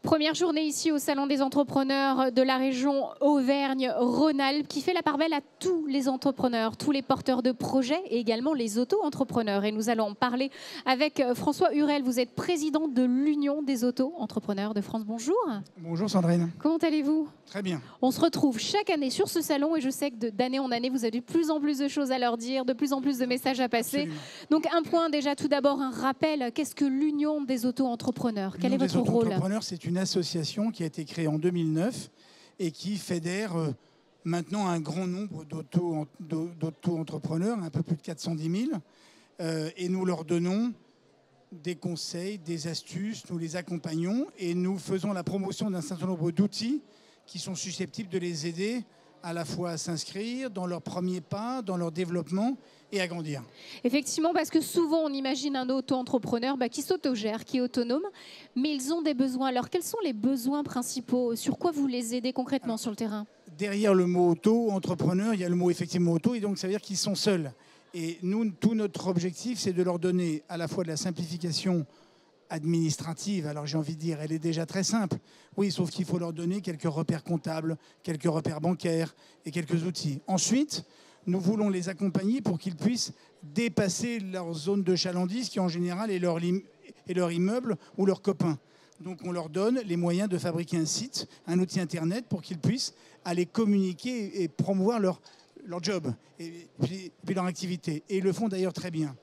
Première journée ici au Salon des entrepreneurs de la région Auvergne-Rhône-Alpes qui fait la part belle à tous les entrepreneurs, tous les porteurs de projets et également les auto-entrepreneurs. Et nous allons en parler avec François Hurel. Vous êtes président de l'Union des auto-entrepreneurs de France. Bonjour. Bonjour Sandrine. Comment allez-vous? Très bien. On se retrouve chaque année sur ce salon et je sais que d'année en année, vous avez de plus en plus de choses à leur dire, de plus en plus de messages à passer. Absolument. Donc un point déjà, tout d'abord un rappel. Qu'est-ce que l'Union des auto-entrepreneurs? Quel est votre rôle? L'Union des auto-entrepreneurs, c'est une association qui a été créée en 2009 et qui fédère maintenant un grand nombre d'auto-entrepreneurs, un peu plus de 410 000. Et nous leur donnons des conseils, des astuces, nous les accompagnons et nous faisons la promotion d'un certain nombre d'outils qui sont susceptibles de les aider à la fois à s'inscrire dans leurs premiers pas, dans leur développement et à grandir. Effectivement, parce que souvent on imagine un auto-entrepreneur qui s'autogère, qui est autonome, mais ils ont des besoins. Alors quels sont les besoins principaux? Sur quoi vous les aidez concrètement sur le terrain? Derrière le mot auto-entrepreneur, il y a le mot effectivement auto, et donc ça veut dire qu'ils sont seuls. Et nous, tout notre objectif, c'est de leur donner à la fois de la simplification administrative. Alors j'ai envie de dire, elle est déjà très simple. Oui, sauf qu'il faut leur donner quelques repères comptables, quelques repères bancaires et quelques outils. Ensuite, nous voulons les accompagner pour qu'ils puissent dépasser leur zone de chalandise qui en général est leur immeuble ou leurs copains. Donc on leur donne les moyens de fabriquer un site, un outil internet pour qu'ils puissent aller communiquer et promouvoir leur job et puis leur activité. Et ils le font d'ailleurs très bien.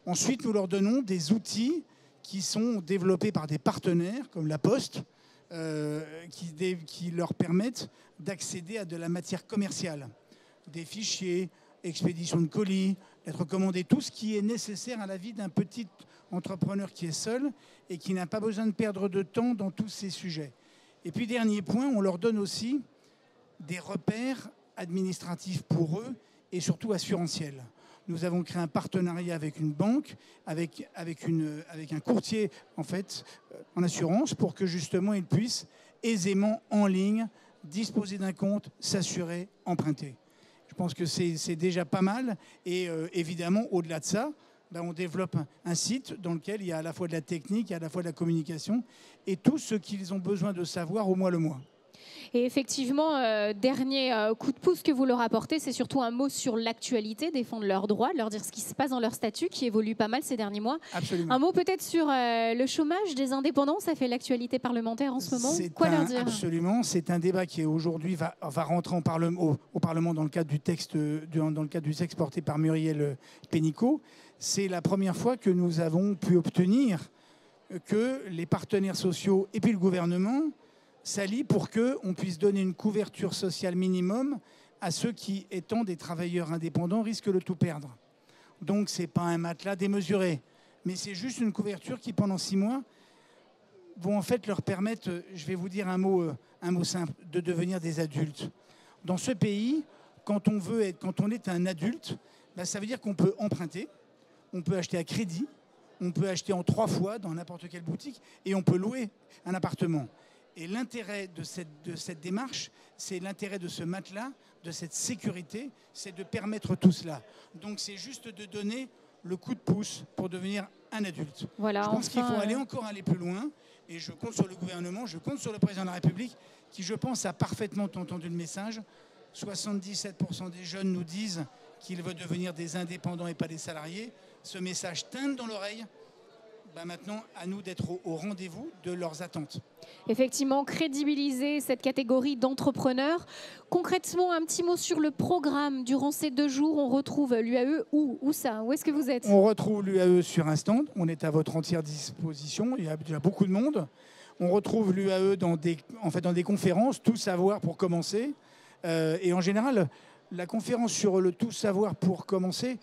Ensuite, nous leur donnons des outils qui sont développés par des partenaires comme La Poste, qui leur permettent d'accéder à de la matière commerciale, des fichiers, expédition de colis, lettres commandées, tout ce qui est nécessaire à la vie d'un petit entrepreneur qui est seul et qui n'a pas besoin de perdre de temps dans tous ces sujets. Et puis, dernier point, on leur donne aussi des repères administratifs pour eux et surtout assurantiels. Nous avons créé un partenariat avec une banque, avec un courtier en assurance pour que justement ils puissent aisément en ligne disposer d'un compte, s'assurer, emprunter. Je pense que c'est déjà pas mal et évidemment au-delà de ça, on développe un site dans lequel il y a à la fois de la technique, il y a à la fois de la communication et tout ce qu'ils ont besoin de savoir au mois le mois. Et effectivement, dernier coup de pouce que vous leur apportez, c'est surtout un mot sur l'actualité, défendre leurs droits, leur dire ce qui se passe dans leur statut, qui évolue pas mal ces derniers mois. Absolument. Un mot peut-être sur le chômage des indépendants, ça fait l'actualité parlementaire en ce moment. Quoi leur dire? Absolument, c'est un débat qui aujourd'hui va rentrer au Parlement dans le cadre du texte, porté par Muriel Pénicaud. C'est la première fois que nous avons pu obtenir que les partenaires sociaux et puis le gouvernement s'allient pour qu'on puisse donner une couverture sociale minimum à ceux qui, étant des travailleurs indépendants, risquent de tout perdre. Donc, ce n'est pas un matelas démesuré, mais c'est juste une couverture qui, pendant 6 mois, vont en fait leur permettre, je vais vous dire un mot simple, de devenir des adultes. Dans ce pays, quand on est un adulte, ça veut dire qu'on peut emprunter, on peut acheter à crédit, on peut acheter en 3 fois dans n'importe quelle boutique et on peut louer un appartement. Et l'intérêt de cette démarche, c'est l'intérêt de ce matelas, de cette sécurité, c'est de permettre tout cela. Donc c'est juste de donner le coup de pouce pour devenir un adulte. Voilà, je pense qu'il faut aller plus loin et je compte sur le gouvernement, je compte sur le président de la République qui, je pense, a parfaitement entendu le message. 77% des jeunes nous disent qu'ils veulent devenir des indépendants et pas des salariés. Ce message teinte dans l'oreille. Maintenant, à nous d'être au rendez-vous de leurs attentes. Effectivement, crédibiliser cette catégorie d'entrepreneurs. Concrètement, un petit mot sur le programme. Durant ces 2 jours, on retrouve l'UAE où ça? Où est-ce que vous êtes? On retrouve l'UAE sur un stand. On est à votre entière disposition. Il y a déjà beaucoup de monde. On retrouve l'UAE dans des conférences, tout savoir pour commencer. Et en général, la conférence sur le tout savoir pour commencer,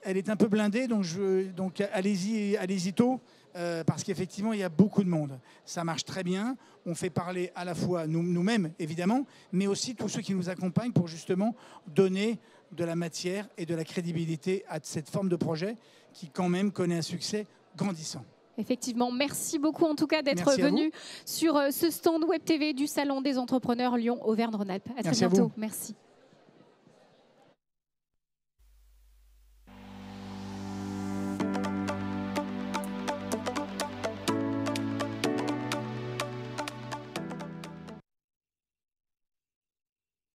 elle est un peu blindée, donc allez-y tôt, parce qu'effectivement, il y a beaucoup de monde. Ça marche très bien. On fait parler à la fois nous-mêmes, évidemment, mais aussi tous ceux qui nous accompagnent pour justement donner de la matière et de la crédibilité à cette forme de projet qui, quand même, connaît un succès grandissant. Effectivement, merci beaucoup en tout cas d'être venu sur ce stand Web TV du Salon des entrepreneurs Lyon-Auvergne-Rhône-Alpes. À très bientôt. Merci.